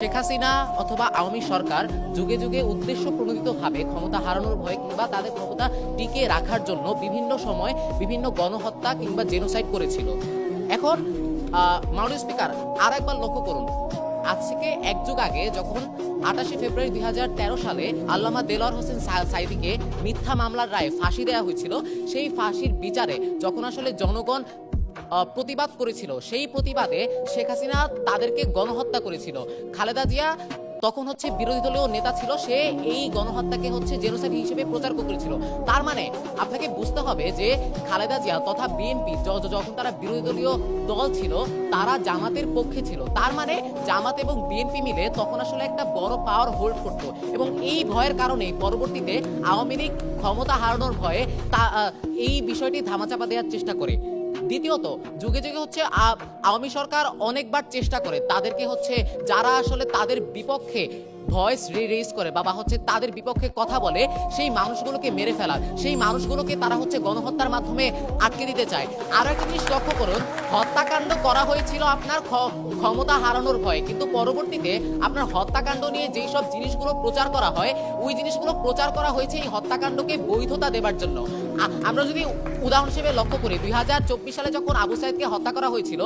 শেখ হাসিনা অথবা আওয়ামী সরকার যুগে যুগে উদ্দেশ্য প্রণোদিতভাবে ক্ষমতা হারানোর ভয় কিংবা তাদের ক্ষমতা টিকিয়ে রাখার জন্য বিভিন্ন সময় বিভিন্ন গণহত্যা কিংবা জেনোসাইড করেছিল। এখন মাননীয় স্পিকার আর একবার লক্ষ্য করুন, আজ থেকে এক যুগ আগে যখন 28 ফেব্রুয়ারি 2013 সালে আল্লামা দেলোয়ার হোসেন সাঈদীকে মিথ্যা মামলার রায়ে ফাঁসি দেওয়া হয়েছিল, সেই ফাঁসির বিচারে যখন আসলে জনগণ প্রতিবাদ করেছিল, সেই প্রতিবাদে শেখ হাসিনা তাদেরকে গণহত্যা করেছিল। খালেদা জিয়া তখন বিরোধী দলীয় নেতা ছিল, সে এই গণহত্যাকে জেনোসাইড হিসেবে প্রচার করেছিল। তার মানে আপনাকে বুঝতে হবে যে খালেদা জিয়া তথা বিএনপি যখন তারা বিরোধী দলীয় দল ছিল, তারা জামাতের পক্ষে ছিল। তার মানে জামাত এবং বিএনপি মিলে তখন আসলে একটা বড় পাওয়ার হোল্ড করত, এবং এই ভয়ের কারণে পরবর্তীতে আওয়ামী লীগ ক্ষমতা হারানোর ভয়ে এই বিষয়টি ধামাচাপা দেওয়ার চেষ্টা করে। দ্বিতীয়ত, যুগে যুগে আওয়ামী সরকার অনেকবার চেষ্টা করে তাদেরকে যারা আসলে তাদের বিপক্ষে ভয়েস রেজ করে বা তাদের বিপক্ষে কথা বলে, সেই মানুষগুলোকে মেরে ফেলার, সেই মানুষগুলোকে তারা গণহত্যার মাধ্যমে আটকে দিতে চায়। আরো একটা জিনিস লক্ষ্য করুন, হত্যাকাণ্ড করা হয়েছিল আপনার ক্ষমতা হারানোর ভয়ে, কিন্তু পরবর্তীতে আপনার হত্যাকাণ্ড নিয়ে যেই সব জিনিসগুলো প্রচার করা হয়, ওই জিনিসগুলো প্রচার করা হয়েছে এই হত্যাকাণ্ডকে বৈধতা দেবার জন্য। আমরা যদি উদাহরণ হিসেবে লক্ষ্য করি, 2024 সালে যখন আবু সাইদকে হত্যা করা হয়েছিল,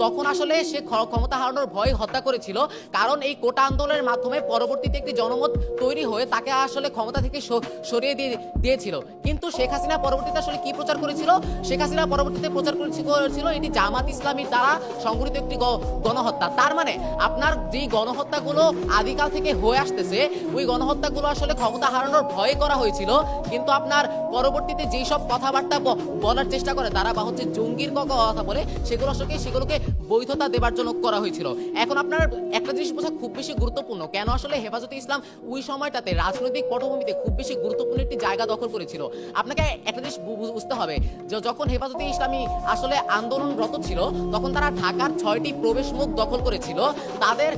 তখন আসলে সে ক্ষমতা হারানোর ভয়ে হত্যা করেছিল, কারণ এই কোটা আন্দোলনের মাধ্যমে পরবর্তীতে একটি জনমত তৈরি হয়ে তাকে আসলে ক্ষমতা থেকে সরিয়ে দিয়েছিল। কিন্তু শেখ হাসিনা পরবর্তীতে আসলে কি প্রচার করেছিল? শেখ হাসিনা পরবর্তীতে প্রচার করেছিল এটি জামাত ইসলামীর দ্বারা সংগঠিত একটি গণহত্যা। তার মানে আপনার যেই গণহত্যাগুলো আদিকাল থেকে হয়ে আসতেছে, ওই গণহত্যাগুলো আসলে ক্ষমতা হারানোর ভয়ে করা হয়েছিল, কিন্তু আপনার পরবর্তীতে যেই সব কথাবার্তা বলার চেষ্টা করে তারা বা জঙ্গির কথা বলে, সেগুলোকে বৈধতা দেবার জন্য করা হয়েছিল। এখন আপনার একটা জিনিস বোঝা খুব বেশি গুরুত্বপূর্ণ, কেন আসলে হেফাজতে ইসলাম ওই সময়টাতে রাজনৈতিক পটভূমিতে খুব বেশি গুরুত্বপূর্ণ একটি জায়গা দখল করেছিল। আপনাকে একটা জিনিস বুঝতে হবে যে যখন হেফাজতে ইসলামী আসলে আন্দোলনরত ছিল, তখন তারা ঢাকার 6টি প্রবেশ মুখ দখল করেছিল। তাদের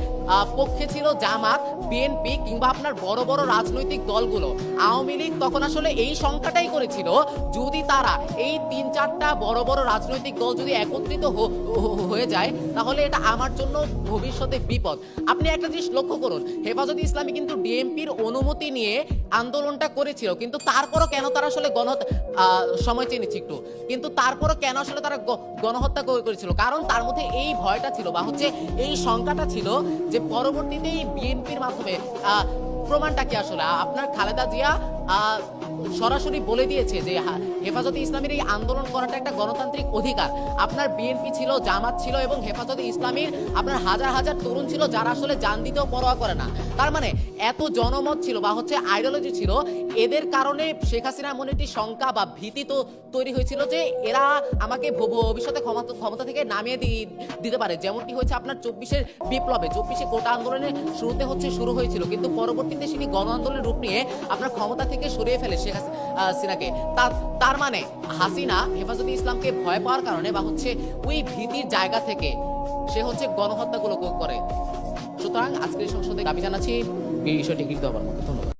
পক্ষে ছিল জামাত, বিএনপি কিংবা আপনার বড় বড় রাজনৈতিক দলগুলো। আওয়ামী লীগ তখন আসলে এই সংখ্যাটাই করেছিল, যদি তারা এই 3-4টা বড় বড় রাজনৈতিক দল যদি একত্রিত হয়ে যায়, তাহলে এটা আমার জন্য ভবিষ্যতে বিপদ। আপনি একটা জিনিস লক্ষ্য করুন, হেফাজতে ইসলামী কিন্তু ডিএমপির অনুমতি নিয়ে আন্দোলনটা করেছিল, কিন্তু তারপরও কেন তারা আসলে সময় চেয়ে নিচ্ছি একটু, কিন্তু তারপরও কেন আসলে তারা গণহত্যা করেছিল? কারণ তার মধ্যে এই ভয়টা ছিল বা এই সংখ্যাটা ছিল যে পরবর্তীতে বিএনপির মাধ্যমে প্রমাণটা কি আসলে আপনার খালেদা জিয়া সরাসরি বলে দিয়েছে যে হেফাজতে ইসলামীর এই আন্দোলন করাটা একটা গণতান্ত্রিক অধিকার। আপনার বিএনপি ছিল, জামাত ছিল এবং হেফাজতে ইসলামীর আপনার হাজার হাজার তরুণ ছিল যারা আসলে জান দিতেও পরোয়া করে না। তার মানে এত জনমত ছিল বা আইডিওলজি ছিল, এদের কারণে শেখ হাসিনার মনে একটি শঙ্কা বা ভীতি তো তৈরি হয়েছিল যে এরা আমাকে ভবিষ্যতে ক্ষমতা থেকে নামিয়ে দিতে পারে, যেমনটি হয়েছে আপনার 24-এর বিপ্লবে। 24-এ কোটা আন্দোলনের শুরুতে শুরু হয়েছিল, কিন্তু পরবর্তীতে সেটি গণ আন্দোলনের রূপ নিয়ে আপনার ক্ষমতা থেকে সরিয়ে ফেলে শেখ হাসিনাকে। তার মানে হাসিনা হেফাজতে ইসলামকে ভয় পাওয়ার কারণে বা ওই ভীতির জায়গা থেকে সে গণহত্যাগুলো করে। সুতরাং আজকের সংসদে দাবি জানাচ্ছি বিষয়টি গৃহীত হবার মতো। ধন্যবাদ।